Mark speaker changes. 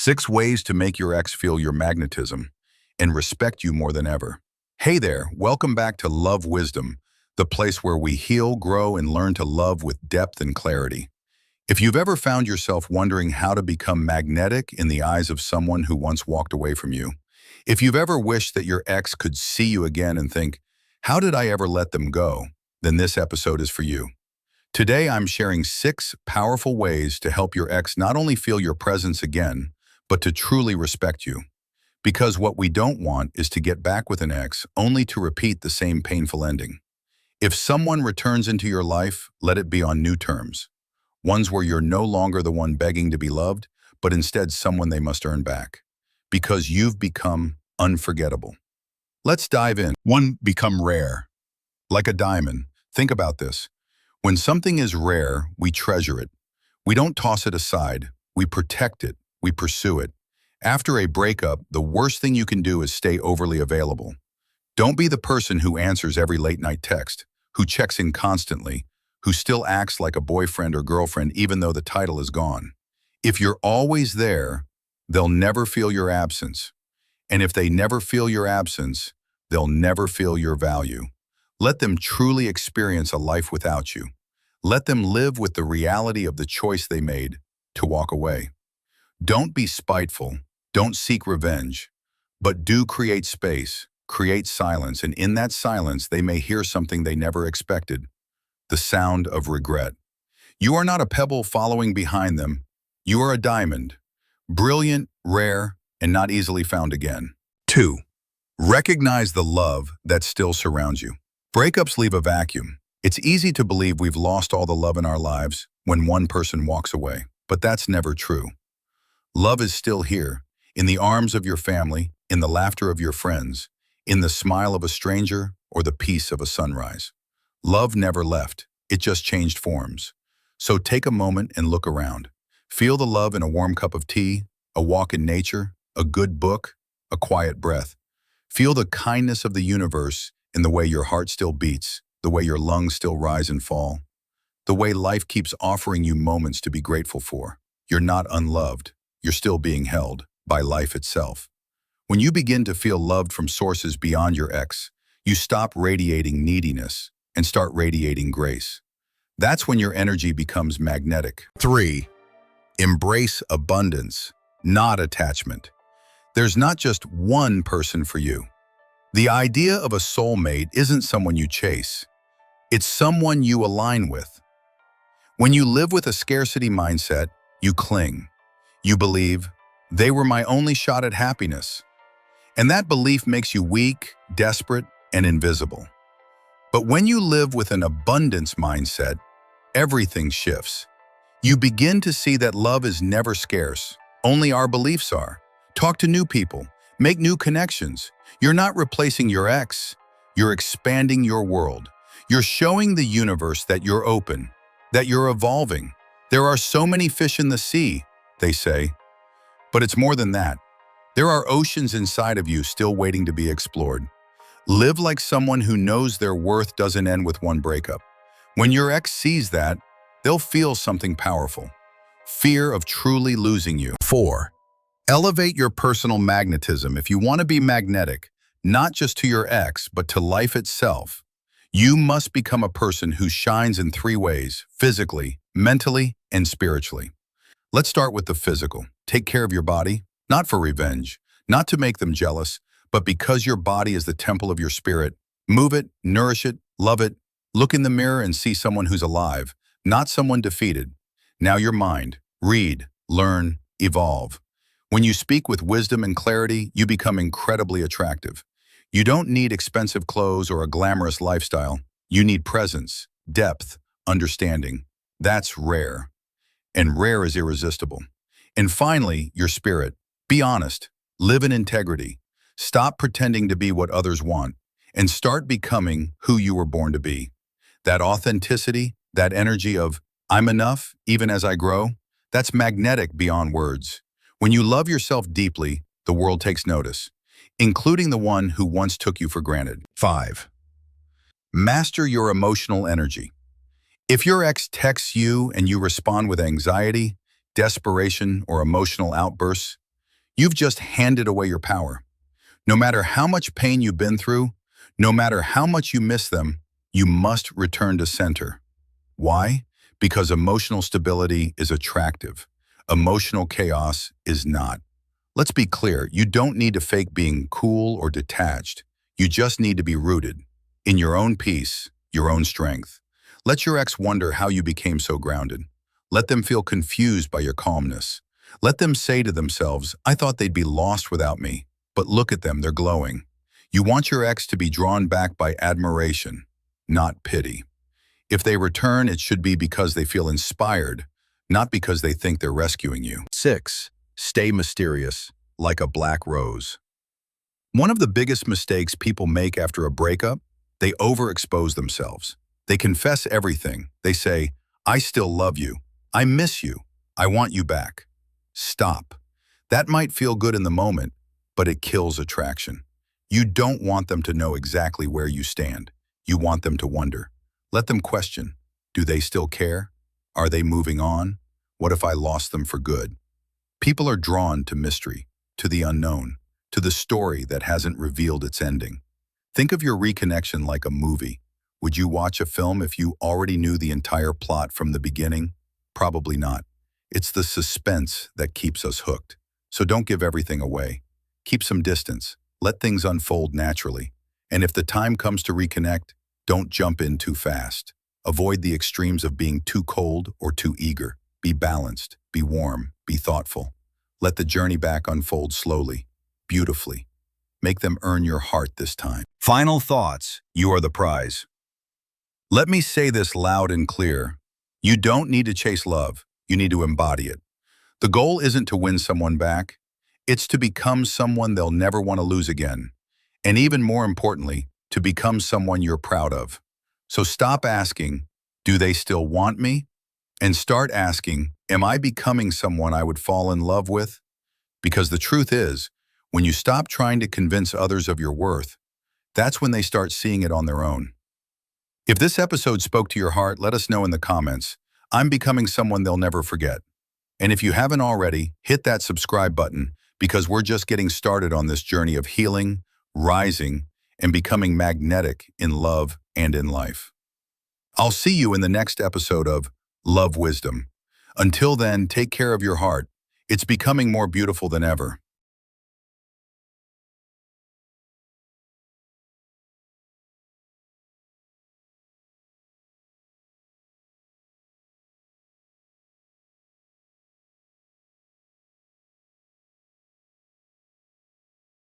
Speaker 1: 6 ways to make your ex feel your magnetism and respect you more than ever. Hey there, welcome back to Love Wisdom, the place where we heal, grow, and learn to love with depth and clarity. If you've ever found yourself wondering how to become magnetic in the eyes of someone who once walked away from you, if you've ever wished that your ex could see you again and think, how did I ever let them go? Then this episode is for you. Today, I'm sharing 6 powerful ways to help your ex not only feel your presence again, but to truly respect you. Because what we don't want is to get back with an ex only to repeat the same painful ending. If someone returns into your life, let it be on new terms. Ones where you're no longer the one begging to be loved, but instead someone they must earn back. Because you've become unforgettable. Let's dive in. 1. Become rare. Like a diamond. Think about this. When something is rare, we treasure it. We don't toss it aside. We protect it. We pursue it. After a breakup, the worst thing you can do is stay overly available. Don't be the person who answers every late-night text, who checks in constantly, who still acts like a boyfriend or girlfriend even though the title is gone. If you're always there, they'll never feel your absence. And if they never feel your absence, they'll never feel your value. Let them truly experience a life without you. Let them live with the reality of the choice they made to walk away. Don't be spiteful, don't seek revenge, but do create space, create silence, and in that silence they may hear something they never expected, the sound of regret. You are not a pebble following behind them, you are a diamond, brilliant, rare, and not easily found again. 2. Recognize the love that still surrounds you. Breakups leave a vacuum. It's easy to believe we've lost all the love in our lives when one person walks away, but that's never true. Love is still here, in the arms of your family, in the laughter of your friends, in the smile of a stranger, or the peace of a sunrise. Love never left, it just changed forms. So take a moment and look around. Feel the love in a warm cup of tea, a walk in nature, a good book, a quiet breath. Feel the kindness of the universe in the way your heart still beats, the way your lungs still rise and fall, the way life keeps offering you moments to be grateful for. You're not unloved. You're still being held by life itself. When you begin to feel loved from sources beyond your ex, you stop radiating neediness and start radiating grace. That's when your energy becomes magnetic. 3. Embrace abundance, not attachment. There's not just one person for you. The idea of a soulmate isn't someone you chase. It's someone you align with. When you live with a scarcity mindset, you cling. You believe, they were my only shot at happiness. And that belief makes you weak, desperate, and invisible. But when you live with an abundance mindset, everything shifts. You begin to see that love is never scarce, only our beliefs are. Talk to new people, make new connections. You're not replacing your ex, you're expanding your world. You're showing the universe that you're open, that you're evolving. There are so many fish in the sea, they say. But it's more than that. There are oceans inside of you still waiting to be explored. Live like someone who knows their worth doesn't end with one breakup. When your ex sees that, they'll feel something powerful. Fear of truly losing you. 4. Elevate your personal magnetism. If you want to be magnetic, not just to your ex, but to life itself, you must become a person who shines in 3 ways: physically, mentally, and spiritually. Let's start with the physical. Take care of your body, not for revenge, not to make them jealous, but because your body is the temple of your spirit. Move it, nourish it, love it. Look in the mirror and see someone who's alive, not someone defeated. Now your mind. Read, learn, evolve. When you speak with wisdom and clarity, you become incredibly attractive. You don't need expensive clothes or a glamorous lifestyle. You need presence, depth, understanding. That's rare. And rare is irresistible. And finally, your spirit. Be honest. Live in integrity. Stop pretending to be what others want and start becoming who you were born to be. That authenticity, that energy of, I'm enough, even as I grow, that's magnetic beyond words. When you love yourself deeply, the world takes notice, including the one who once took you for granted. 5. Master your emotional energy. If your ex texts you and you respond with anxiety, desperation, or emotional outbursts, You've just handed away your power. No matter how much pain you've been through, no matter how much you miss them, you must return to center. Why? Because emotional stability is attractive. Emotional chaos is not. Let's be clear, you don't need to fake being cool or detached. You just need to be rooted in your own peace, your own strength. Let your ex wonder how you became so grounded. Let them feel confused by your calmness. Let them say to themselves, I thought they'd be lost without me. But look at them, they're glowing. You want your ex to be drawn back by admiration, not pity. If they return, it should be because they feel inspired, not because they think they're rescuing you. 6. Stay mysterious, like a black rose. One of the biggest mistakes people make after a breakup, they overexpose themselves. They confess everything. They say, I still love you. I miss you. I want you back. Stop. That might feel good in the moment, but it kills attraction. You don't want them to know exactly where you stand. You want them to wonder. Let them question. Do they still care? Are they moving on? What if I lost them for good? People are drawn to mystery, to the unknown, to the story that hasn't revealed its ending. Think of your reconnection like a movie. Would you watch a film if you already knew the entire plot from the beginning? Probably not. It's the suspense that keeps us hooked. So don't give everything away. Keep some distance. Let things unfold naturally. And if the time comes to reconnect, don't jump in too fast. Avoid the extremes of being too cold or too eager. Be balanced, be warm, be thoughtful. Let the journey back unfold slowly, beautifully. Make them earn your heart this time. Final thoughts. You are the prize. Let me say this loud and clear. You don't need to chase love. You need to embody it. The goal isn't to win someone back. It's to become someone they'll never want to lose again. And even more importantly, to become someone you're proud of. So stop asking, do they still want me? And start asking, am I becoming someone I would fall in love with? Because the truth is, when you stop trying to convince others of your worth, that's when they start seeing it on their own. If this episode spoke to your heart, let us know in the comments. I'm becoming someone they'll never forget. And if you haven't already, hit that subscribe button because we're just getting started on this journey of healing, rising, and becoming magnetic in love and in life. I'll see you in the next episode of Love Wisdom. Until then, take care of your heart. It's becoming more beautiful than ever.